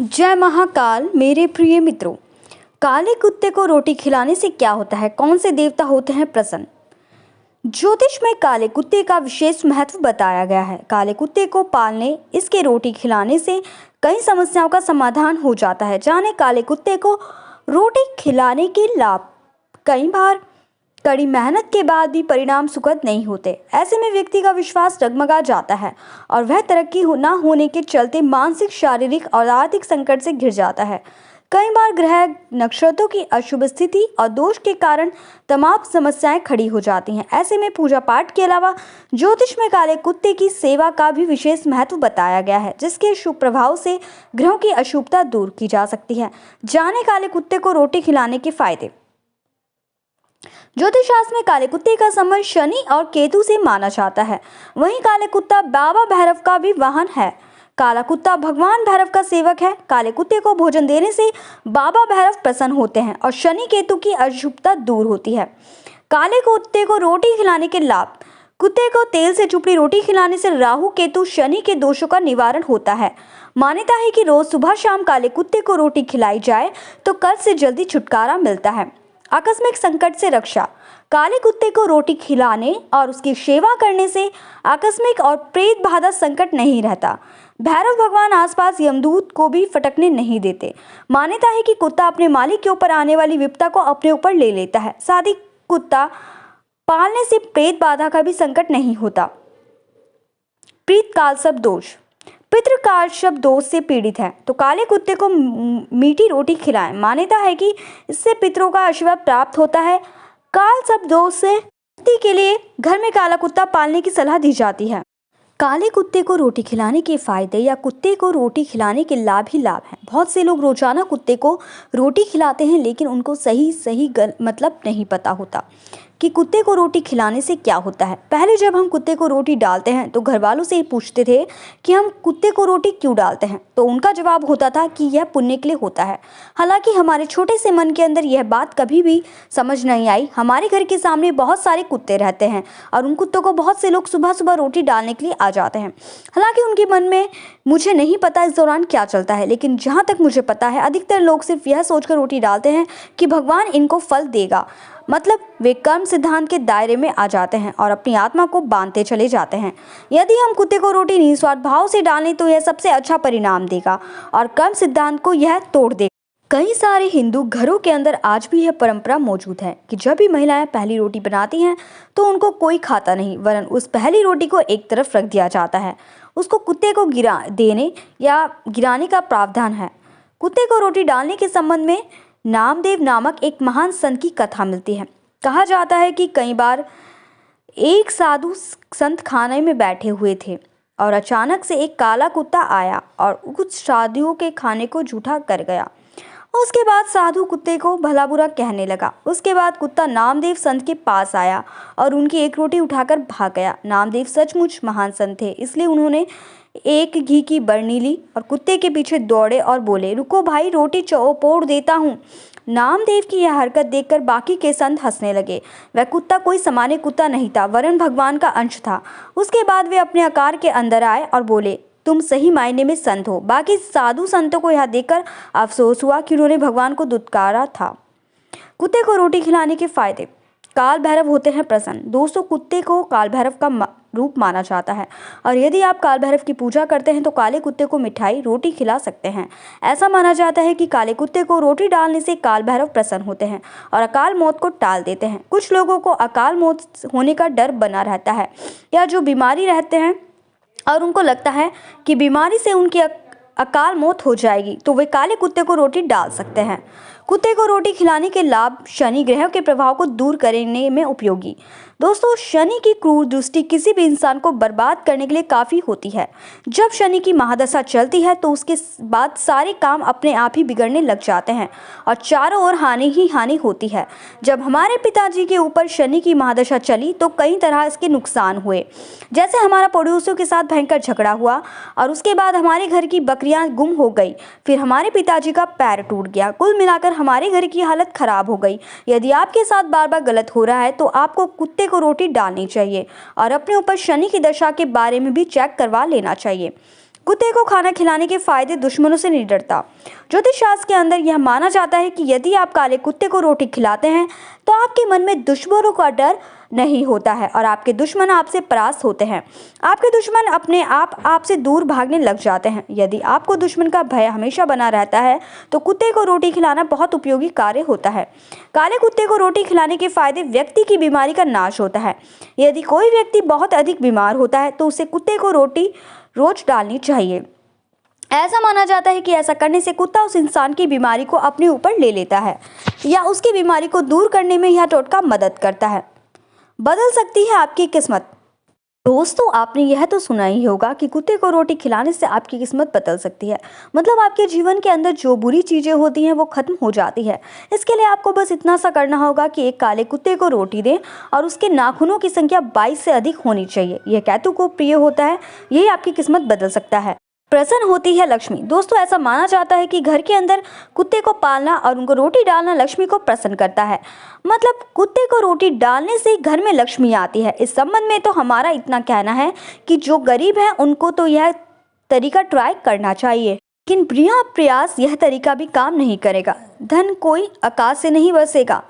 जय महाकाल मेरे प्रिय मित्रों। काले कुत्ते को रोटी खिलाने से क्या होता है? कौन से देवता होते हैं प्रसन्न? ज्योतिष में काले कुत्ते का विशेष महत्व बताया गया है। काले कुत्ते को पालने, इसके रोटी खिलाने से कई समस्याओं का समाधान हो जाता है। जाने काले कुत्ते को रोटी खिलाने के लाभ। कई बार कड़ी मेहनत के बाद भी परिणाम सुखद नहीं होते। ऐसे में व्यक्ति का विश्वास डगमगा जाता है और वह तरक्की न होने के चलते मानसिक, शारीरिक और आर्थिक संकट से घिर जाता है। कई बार ग्रह नक्षत्रों की अशुभ स्थिति और दोष के कारण तमाम समस्याएं खड़ी हो जाती हैं। ऐसे में पूजा पाठ के अलावा ज्योतिष में काले कुत्ते की सेवा का भी विशेष महत्व बताया गया है, जिसके शुभ प्रभाव से ग्रहों की अशुभता दूर की जा सकती है। जाने काले कुत्ते को रोटी खिलाने के फायदे। ज्योतिष शास्त्र में काले कुत्ते का संबंध शनि और केतु से माना जाता है। वहीं काले कुत्ता बाबा भैरव का भी वाहन है। काला कुत्ता भगवान भैरव का सेवक है। काले कुत्ते को भोजन देने से बाबा भैरव प्रसन्न होते हैं और शनि केतु की अशुभता दूर होती है। काले कुत्ते को रोटी खिलाने के लाभ। कुत्ते को तेल से चुपड़ी रोटी खिलाने से राहु केतु शनि के दोषों का निवारण होता है। मान्यता है कि रोज सुबह शाम काले कुत्ते को रोटी खिलाई जाए तो कर्ज से जल्दी छुटकारा मिलता है। आकस्मिक संकट से रक्षा। काले कुत्ते को रोटी खिलाने और उसकी सेवा करने से आकस्मिक और प्रेत बाधा संकट नहीं रहता। भैरव भगवान आसपास यमदूत को भी फटकने नहीं देते। मान्यता है कि कुत्ता अपने मालिक के ऊपर आने वाली विपदा को अपने ऊपर ले लेता है। साथ ही कुत्ता पालने से प्रेत बाधा का भी संकट नहीं होता। प्रीत कालसर्प दोष। पितृ कालसर्प दोष से पीड़ित है तो काले कुत्ते को मीठी रोटी खिलाएं। मान्यता है कि इससे पितरों का आशीर्वाद प्राप्त होता है। कालसर्प दोष से मुक्ति के लिए घर में काला कुत्ता पालने की सलाह दी जाती है। काले कुत्ते को रोटी खिलाने के फायदे या कुत्ते को रोटी खिलाने के लाभ ही लाभ हैं। बहुत से लोग रोजाना कुत्ते को रोटी खिलाते हैं, लेकिन उनको सही मतलब नहीं पता होता कि कुत्ते को रोटी खिलाने से क्या होता है। पहले जब हम कुत्ते को रोटी डालते हैं तो घर वालों से पूछते थे कि हम कुत्ते को रोटी क्यों डालते हैं, तो उनका जवाब होता था कि यह पुण्य के लिए होता है। हालांकि हमारे छोटे से मन के अंदर यह बात कभी भी समझ नहीं आई। हमारे घर के सामने बहुत सारे कुत्ते रहते हैं और उन कुत्तों को बहुत से लोग सुबह सुबह रोटी डालने के लिए आ जाते हैं। हालांकि उनके मन में मुझे नहीं पता इस दौरान क्या चलता है, लेकिन जहाँ तक मुझे पता है अधिकतर लोग सिर्फ यह सोचकर रोटी डालते हैं कि भगवान इनको फल देगा। मतलब वे कर्म सिद्धांत के दायरे में आ जाते हैं और अपनी आत्मा को बांधते चले जाते हैं। यदि हम कुत्ते को रोटी निस्वार्थ भाव से डालें तो यह सबसे अच्छा परिणाम देगा और कर्म सिद्धांत को यह तोड़ देगा। कई सारे हिंदू घरों के अंदर आज भी यह परंपरा मौजूद है कि जब भी महिलाएं पहली रोटी बनाती हैं तो उनको कोई खाता नहीं, वरन उस पहली रोटी को एक तरफ रख दिया जाता है। उसको कुत्ते को देने या गिराने का प्रावधान है। कुत्ते को रोटी डालने के संबंध में नामदेव नामक एक महान संत की कथा मिलती है। कहा जाता है कि कई बार एक साधु संत खाने में बैठे हुए थे और अचानक से एक काला कुत्ता आया और कुछ साधुओं के खाने को जूठा कर गया। उसके बाद साधु कुत्ते को भला बुरा कहने लगा। उसके बाद कुत्ता नामदेव संत के पास आया और उनकी एक रोटी उठाकर भाग गया। नामदेव सचमुच महान संत थे, इसलिए उन्होंने एक घी की बरनी ली और कुत्ते के पीछे दौड़े और बोले, रुको भाई, रोटी चौपोड़ देता हूँ। नामदेव की यह हरकत देखकर बाकी के संत हंसने लगे। वह कुत्ता कोई सामान्य कुत्ता नहीं था, वरन भगवान का अंश था। उसके बाद वे अपने आकार के अंदर आए और बोले, तुम सही मायने में संत हो। बाकी साधु संतों को यह देखकर अफसोस हुआ कि उन्होंने भगवान को दुत्कारा था। कुत्ते को रोटी खिलाने के फायदे। काल भैरव होते हैं प्रसन्न। दोस्तों, कुत्ते को काल भैरव का रूप माना जाता है और यदि आप काल भैरव की पूजा करते हैं तो काले कुत्ते को मिठाई रोटी खिला सकते हैं। ऐसा माना जाता है कि काले कुत्ते को रोटी डालने से काल भैरव प्रसन्न होते हैं और अकाल मौत को टाल देते हैं। कुछ लोगों को अकाल मौत होने का डर बना रहता है या जो बीमारी रहते हैं और उनको लगता है कि बीमारी से उनकी अकाल मौत हो जाएगी, तो वे काले कुत्ते को रोटी डाल सकते हैं। कुत्ते को रोटी खिलाने के लाभ। शनि ग्रह के प्रभाव को दूर करने में उपयोगी। दोस्तों, शनि की क्रूर दृष्टि किसी भी इंसान को बर्बाद करने के लिए काफ़ी होती है। जब शनि की महादशा चलती है तो उसके बाद सारे काम अपने आप ही बिगड़ने लग जाते हैं और चारों ओर हानि ही हानि होती है। जब हमारे पिताजी के ऊपर शनि की महादशा चली तो कई तरह इसके नुकसान हुए। जैसे हमारा पड़ोसियों के साथ भयंकर झगड़ा हुआ और उसके बाद हमारे घर की बकरियां गुम हो गई। फिर हमारे पिताजी का पैर टूट गया। कुल मिलाकर हमारे घर की हालत खराब हो गई। यदि आपके साथ बार बार गलत हो रहा है तो आपको कुत्ते को रोटी डालनी चाहिए और अपने ऊपर शनि की दशा के बारे में भी चेक करवा लेना चाहिए। कुत्ते को खाना खिलाने के फायदे दुश्मनों से नहीं डरता। ज्योतिष शास्त्र के अंदर यह माना जाता है कि यदि आप काले कुत्ते को रोटी खिलाते हैं तो आपके मन में दुश्मनों का डर नहीं होता है और आपके दुश्मन आपसे परास्त होते हैं। आपके दुश्मन अपने आप आपसे दूर भागने लग जाते हैं। यदि आपको दुश्मन का भय हमेशा बना रहता है तो कुत्ते को रोटी खिलाना बहुत उपयोगी कार्य होता है। काले कुत्ते को रोटी खिलाने के फायदे: व्यक्ति की बीमारी का नाश होता है। यदि कोई व्यक्ति बहुत अधिक बीमार होता है तो उसे कुत्ते को रोटी रोज डालनी चाहिए। ऐसा माना जाता है कि ऐसा करने से कुत्ता उस इंसान की बीमारी को अपने ऊपर ले लेता है या उसकी बीमारी को दूर करने में यह टोटका मदद करता है। बदल सकती है आपकी किस्मत। दोस्तों, आपने यह तो सुना ही होगा कि कुत्ते को रोटी खिलाने से आपकी किस्मत बदल सकती है। मतलब आपके जीवन के अंदर जो बुरी चीजें होती हैं वो खत्म हो जाती है। इसके लिए आपको बस इतना सा करना होगा कि एक काले कुत्ते को रोटी दें और उसके नाखूनों की संख्या 22 से अधिक होनी चाहिए। यह केतु को प्रिय होता है। यही आपकी किस्मत बदल सकता है। प्रसन्न होती है लक्ष्मी। दोस्तों, ऐसा माना जाता है कि घर के अंदर कुत्ते को पालना और उनको रोटी डालना लक्ष्मी को प्रसन्न करता है। मतलब कुत्ते को रोटी डालने से घर में लक्ष्मी आती है। इस संबंध में तो हमारा इतना कहना है कि जो गरीब है उनको तो यह तरीका ट्राई करना चाहिए, लेकिन बिना प्रयास यह तरीका भी काम नहीं करेगा। धन कोई आकाश से नहीं बरसेगा।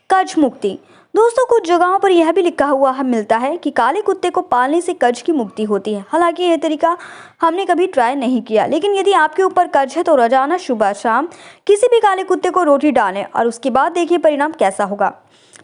कर्ज मुक्ति। दोस्तों, कुछ जगहों पर यह भी लिखा हुआ मिलता है कि काले कुत्ते को पालने से कर्ज की मुक्ति होती है। हालांकि यह तरीका हमने कभी ट्राई नहीं किया, लेकिन यदि आपके ऊपर कर्ज है तो रोजाना सुबह शाम किसी भी काले कुत्ते को रोटी डालें और उसके बाद देखिए परिणाम कैसा होगा।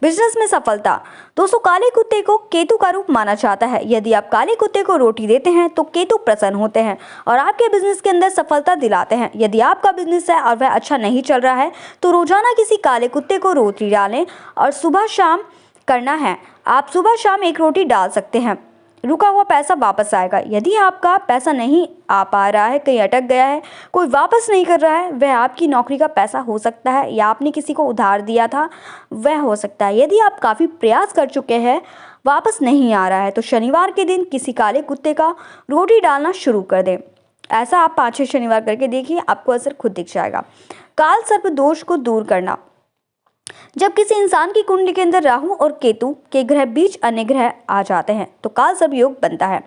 बिजनेस में सफलता। दोस्तों, काले कुत्ते को केतु का रूप माना जाता है। यदि आप काले कुत्ते को रोटी देते हैं तो केतु प्रसन्न होते हैं और आपके बिजनेस के अंदर सफलता दिलाते हैं। यदि आपका बिजनेस है और वह अच्छा नहीं चल रहा है तो रोजाना किसी काले कुत्ते को रोटी डालें और सुबह शाम करना है। आप सुबह शाम एक रोटी डाल सकते हैं। रुका हुआ पैसा वापस आएगा। यदि आपका पैसा नहीं आ पा रहा है, कहीं अटक गया है, कोई वापस नहीं कर रहा है, वह आपकी नौकरी का पैसा हो सकता है या आपने किसी को उधार दिया था वह हो सकता है। यदि आप काफ़ी प्रयास कर चुके हैं, वापस नहीं आ रहा है, तो शनिवार के दिन किसी काले कुत्ते का रोटी डालना शुरू कर दें। ऐसा आप 5-6 शनिवार करके देखिए, आपको असर खुद दिख जाएगा। काल सर्प दोष को दूर करना। जब किसी इंसान की कुंडली के अंदर राहु और केतु के ग्रह बीच अन्य ग्रह आ जाते हैं तो काल सर्प योग बनता है।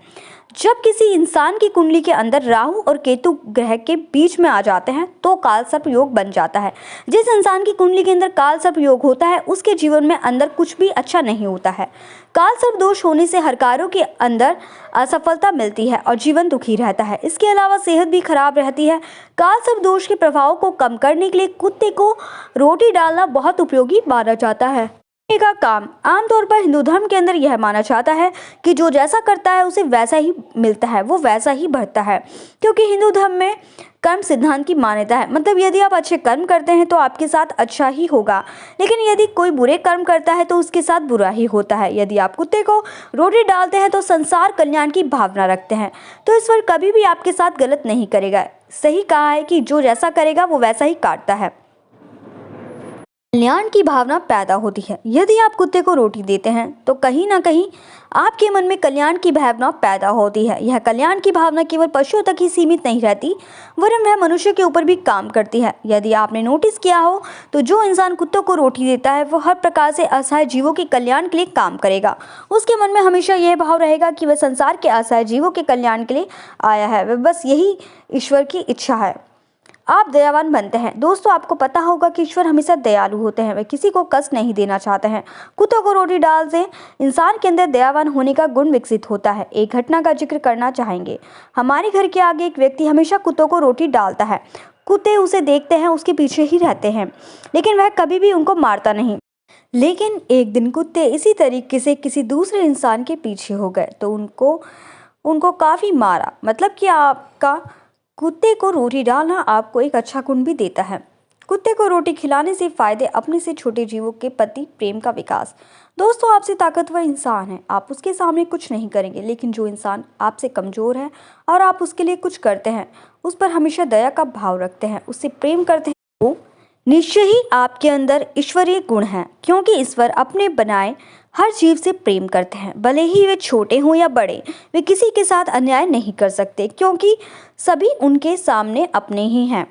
जब किसी इंसान की कुंडली के अंदर राहु और केतु ग्रह के बीच में आ जाते हैं तो काल सर्प योग बन जाता है। जिस इंसान की कुंडली के अंदर काल सर्प योग होता है उसके जीवन में अंदर कुछ भी अच्छा नहीं होता है। काल सर्प दोष होने से हर कार्यों के अंदर असफलता मिलती है और जीवन दुखी रहता है। इसके अलावा सेहत भी खराब रहती है। काल सर्प दोष के प्रभाव को कम करने के लिए कुत्ते को रोटी डालना बहुत उपयोगी माना जाता है। का काम। आमतौर पर हिंदू धर्म के अंदर यह माना जाता है कि जो जैसा करता है उसे वैसा ही मिलता है, वो वैसा ही बढ़ता है, क्योंकि हिंदू धर्म में कर्म सिद्धांत की मान्यता है। मतलब यदि आप अच्छे कर्म करते हैं तो आपके साथ अच्छा ही होगा, लेकिन यदि कोई बुरे कर्म करता है तो उसके साथ बुरा ही होता है। यदि आप कुत्ते को रोटी डालते हैं तो संसार कल्याण की भावना रखते हैं, तो ईश्वर कभी भी आपके साथ गलत नहीं करेगा। सही कहा है कि जो जैसा करेगा वो वैसा ही काटता है। कल्याण की भावना पैदा होती है। यदि आप कुत्ते को रोटी देते हैं तो कहीं ना कहीं आपके मन में कल्याण की भावना पैदा होती है। यह कल्याण की भावना केवल पशुओं तक ही सीमित नहीं रहती, वरन वह मनुष्य के ऊपर भी काम करती है। यदि आपने नोटिस किया हो तो जो इंसान कुत्तों को रोटी देता है वो हर प्रकार से असहाय जीवों के कल्याण के लिए काम करेगा। उसके मन में हमेशा यह भाव रहेगा कि वह संसार के असहाय जीवों के कल्याण के लिए आया है, वह बस यही ईश्वर की इच्छा है। आप दयावान बनते हैं। दोस्तों, आपको पता होगा कि ईश्वर हमेशा दयालु होते हैं, वे किसी को कष्ट नहीं देना चाहते हैं। कुत्तों को रोटी डाल से इंसान के अंदर दयावान होने का गुण विकसित होता है। एक घटना का जिक्र करना चाहेंगे। हमारे घर के आगे एक व्यक्ति हमेशा कुत्तों को रोटी डालता है। कुत्ते उसे देखते हैं, उसके पीछे ही रहते हैं, लेकिन वह कभी भी उनको मारता नहीं। लेकिन एक दिन कुत्ते इसी तरीके से किसी दूसरे इंसान के पीछे हो गए तो उनको काफ़ी मारा। मतलब कि आपका कुत्ते को रोटी डालना आपको एक अच्छा गुण भी देता है। कुत्ते को रोटी खिलाने से फायदे: अपने से छोटे जीवों के प्रति प्रेम का विकास। दोस्तों, आपसे ताकतवर इंसान है, आप उसके सामने कुछ नहीं करेंगे, लेकिन जो इंसान आपसे कमज़ोर है और आप उसके लिए कुछ करते हैं, उस पर हमेशा दया का भाव रखते हैं, उससे प्रेम करते हैं, तो निश्चय ही आपके अंदर ईश्वरीय गुण हैं, क्योंकि ईश्वर अपने बनाए हर जीव से प्रेम करते हैं। भले ही वे छोटे हों या बड़े, वे किसी के साथ अन्याय नहीं कर सकते, क्योंकि सभी उनके सामने अपने ही हैं।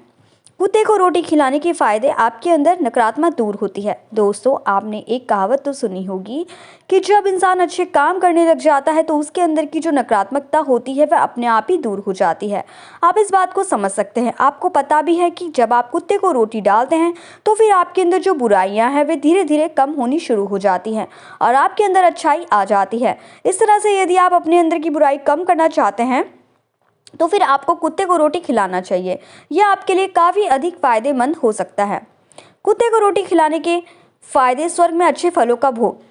कुत्ते को रोटी खिलाने के फायदे, आपके अंदर नकारात्मक दूर होती है। दोस्तों, आपने एक कहावत तो सुनी होगी कि जब इंसान अच्छे काम करने लग जाता है तो उसके अंदर की जो नकारात्मकता होती है वह अपने आप ही दूर हो जाती है। आप इस बात को समझ सकते हैं। आपको पता भी है कि जब आप कुत्ते को रोटी डालते हैं तो फिर आपके अंदर जो बुराइयां हैं वे धीरे धीरे कम होनी शुरू हो जाती हैं और आपके अंदर अच्छाई आ जाती है। इस तरह से यदि आप अपने अंदर की बुराई कम करना चाहते हैं तो फिर आपको कुत्ते को रोटी खिलाना चाहिए। यह आपके लिए काफ़ी अधिक फायदेमंद हो सकता है। कुत्ते को रोटी खिलाने के फायदे, स्वर्ग में अच्छे फलों का भोग।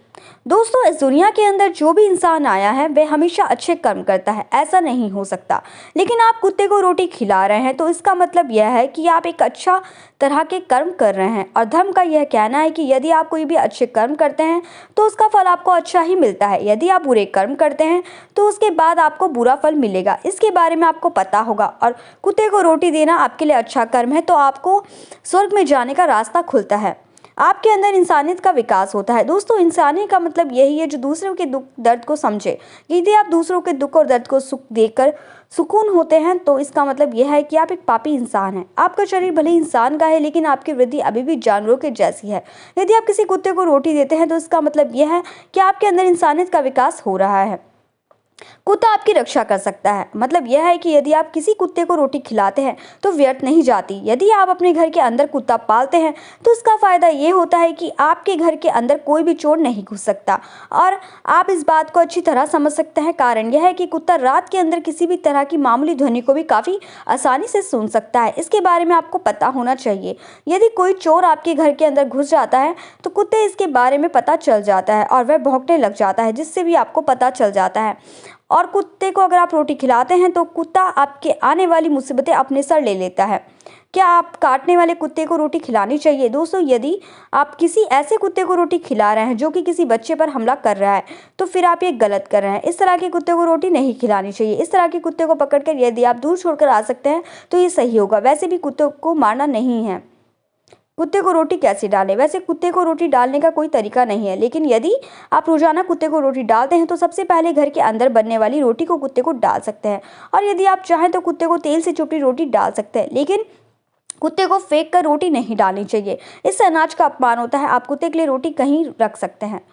दोस्तों, इस दुनिया के अंदर जो भी इंसान आया है वह हमेशा अच्छे कर्म करता है, ऐसा नहीं हो सकता। लेकिन आप कुत्ते को रोटी खिला रहे हैं तो इसका मतलब यह है कि आप एक अच्छा तरह के कर्म कर रहे हैं। और धर्म का यह कहना है कि यदि आप कोई भी अच्छे कर्म करते हैं तो उसका फल आपको अच्छा ही मिलता है। यदि आप बुरे कर्म करते हैं तो उसके बाद आपको बुरा फल मिलेगा। इसके बारे में आपको पता होगा। और कुत्ते को रोटी देना आपके लिए अच्छा कर्म है तो आपको स्वर्ग में जाने का रास्ता खुलता है। आपके अंदर इंसानियत का विकास होता है। दोस्तों, इंसानियत का मतलब यही है जो दूसरों के दुख दर्द को समझे। यदि आप दूसरों के दुख और दर्द को सुख देकर सुकून होते हैं तो इसका मतलब यह है कि आप एक पापी इंसान हैं। आपका शरीर भले इंसान का है लेकिन आपकी वृत्ति अभी भी जानवरों के जैसी है। यदि आप किसी कुत्ते को रोटी देते हैं तो इसका मतलब यह है कि आपके अंदर इंसानियत का विकास हो रहा है। कुत्ता आपकी रक्षा कर सकता है। मतलब यह है कि यदि आप किसी कुत्ते को रोटी खिलाते हैं तो व्यर्थ नहीं जाती। यदि आप अपने घर के अंदर कुत्ता पालते हैं तो इसका फायदा ये होता है कि आपके घर के अंदर कोई भी चोर नहीं घुस सकता। और आप इस बात को अच्छी तरह समझ सकते हैं। कारण यह है कि कुत्ता रात के अंदर किसी भी तरह की मामूली ध्वनि को भी काफ़ी आसानी से सुन सकता है। इसके बारे में आपको पता होना चाहिए। यदि कोई चोर आपके घर के अंदर घुस जाता है तो कुत्ते इसके बारे में पता चल जाता है और वह भौंकने लग जाता है, जिससे भी आपको पता चल जाता है। और कुत्ते को अगर आप रोटी खिलाते हैं तो कुत्ता आपके आने वाली मुसीबतें अपने सर ले लेता है। क्या आप काटने वाले कुत्ते को रोटी खिलानी चाहिए? दोस्तों, यदि आप किसी ऐसे कुत्ते को रोटी खिला रहे हैं जो कि किसी बच्चे पर हमला कर रहा है तो फिर आप ये गलत कर रहे हैं। इस तरह के कुत्ते को रोटी नहीं खिलानी चाहिए। इस तरह के कुत्ते को पकड़कर यदि आप दूर छोड़कर आ सकते हैं तो ये सही होगा। वैसे भी कुत्ते को मारना नहीं है। कुत्ते को रोटी कैसे डालें? वैसे कुत्ते को रोटी डालने का कोई तरीका नहीं है, लेकिन यदि आप रोजाना कुत्ते को रोटी डालते हैं तो सबसे पहले घर के अंदर बनने वाली रोटी को कुत्ते को डाल सकते हैं। और यदि आप चाहें तो कुत्ते को तेल से चुपड़ी रोटी डाल सकते हैं, लेकिन कुत्ते को फेंक कर रोटी नहीं डालनी चाहिए। इससे अनाज का अपमान होता है। आप कुत्ते के लिए रोटी कहीं रख सकते हैं।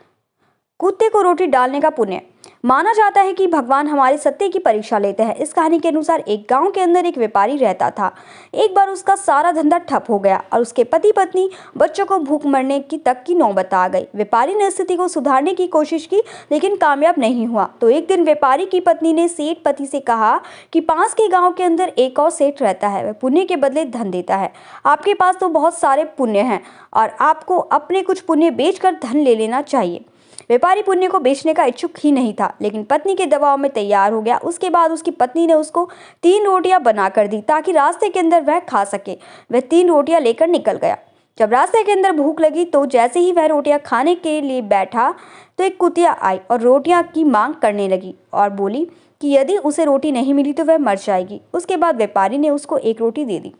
कुत्ते को रोटी डालने का पुण्य। माना जाता है कि भगवान हमारे सत्य की परीक्षा लेते हैं। इस कहानी के अनुसार एक गांव के अंदर एक व्यापारी रहता था। एक बार उसका सारा धंधा ठप हो गया और उसके पति पत्नी बच्चों को भूख मरने की तक की नौबत आ गई। व्यापारी ने स्थिति को सुधारने की कोशिश की लेकिन कामयाब नहीं हुआ। तो एक दिन व्यापारी की पत्नी ने सेठ पति से कहा कि पास के गाँव के अंदर एक और सेठ रहता है, वह पुण्य के बदले धन देता है। आपके पास तो बहुत सारे पुण्य हैं और आपको अपने कुछ पुण्य बेचकर धन ले लेना चाहिए। व्यापारी पुण्य को बेचने का इच्छुक ही नहीं था, लेकिन पत्नी के दबाव में तैयार हो गया। उसके बाद उसकी पत्नी ने उसको 3 रोटियां बनाकर दी ताकि रास्ते के अंदर वह खा सके। वह 3 रोटियां लेकर निकल गया। जब रास्ते के अंदर भूख लगी तो जैसे ही वह रोटियां खाने के लिए बैठा तो एक कुतिया आई और रोटियां की मांग करने लगी और बोली कि यदि उसे रोटी नहीं मिली तो वह मर जाएगी। उसके बाद व्यापारी ने उसको 1 रोटी दे दी।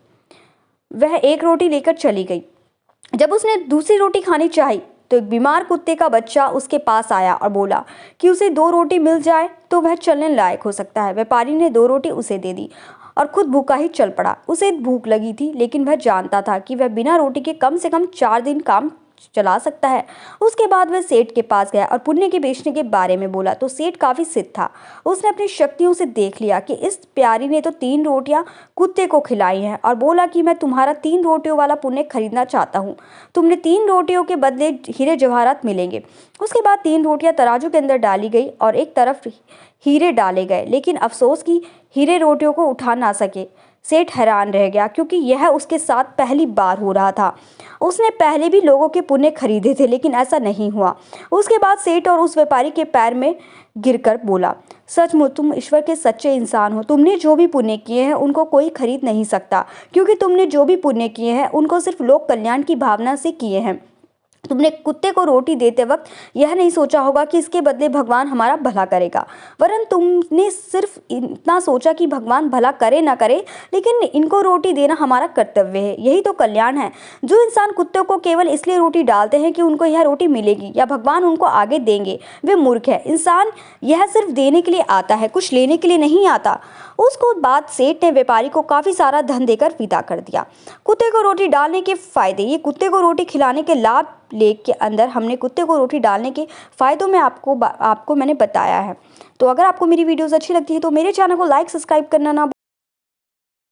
वह 1 रोटी लेकर चली गई। जब उसने दूसरी रोटी खानी चाही तो एक बीमार कुत्ते का बच्चा उसके पास आया और बोला कि उसे 2 रोटी मिल जाए तो वह चलने लायक हो सकता है। व्यापारी ने 2 रोटी उसे दे दी और खुद भूखा ही चल पड़ा। उसे भूख लगी थी लेकिन वह जानता था कि वह बिना रोटी के कम से कम 4 दिन काम चला सकता है। उसके बाद वह सेठ के पास गया और पुण्य के बेचने के बारे में बोला तो सेठ काफी सिद्ध था। उसने अपनी शक्तियों से देख लिया कि इस प्यारी ने तो 3 रोटियां कुत्ते को खिलाई हैं और बोला कि मैं तुम्हारा 3 रोटियों वाला पुण्य खरीदना चाहता हूँ। तुमने 3 रोटियों के बदले हीरे जवाहरात मिलेंगे। उसके बाद 3 रोटियां तराजू के अंदर डाली गई और एक तरफ हीरे डाले गए, लेकिन अफसोस कि हीरे रोटियों को उठा ना सके। सेठ हैरान रह गया क्योंकि यह उसके साथ पहली बार हो रहा था। उसने पहले भी लोगों के पुण्य खरीदे थे लेकिन ऐसा नहीं हुआ। उसके बाद सेठ और उस व्यापारी के पैर में गिरकर बोला, सचमुच तुम ईश्वर के सच्चे इंसान हो। तुमने जो भी पुण्य किए हैं उनको कोई खरीद नहीं सकता, क्योंकि तुमने जो भी पुण्य किए हैं उनको सिर्फ लोक कल्याण की भावना से किए हैं। तुमने कुत्ते को रोटी देते वक्त यह नहीं सोचा होगा कि इसके बदले भगवान हमारा भला करेगा, वरन तुमने सिर्फ इतना सोचा कि भगवान भला करे ना करे, लेकिन इनको रोटी देना हमारा कर्तव्य है। यही तो कल्याण है। जो इंसान कुत्ते को केवल इसलिए रोटी डालते हैं कि उनको यह रोटी मिलेगी या भगवान उनको आगे देंगे, वे मूर्ख है। इंसान यह सिर्फ देने के लिए आता है, कुछ लेने के लिए नहीं आता। उसको बाद सेठ ने व्यापारी को काफ़ी सारा धन देकर विदा कर दिया। कुत्ते को रोटी डालने के फ़ायदे। ये कुत्ते को रोटी खिलाने के लाभ लेख के अंदर हमने कुत्ते को रोटी डालने के फ़ायदों में आपको मैंने बताया है। तो अगर आपको मेरी वीडियोज़ अच्छी लगती है तो मेरे चैनल को लाइक सब्सक्राइब करना ना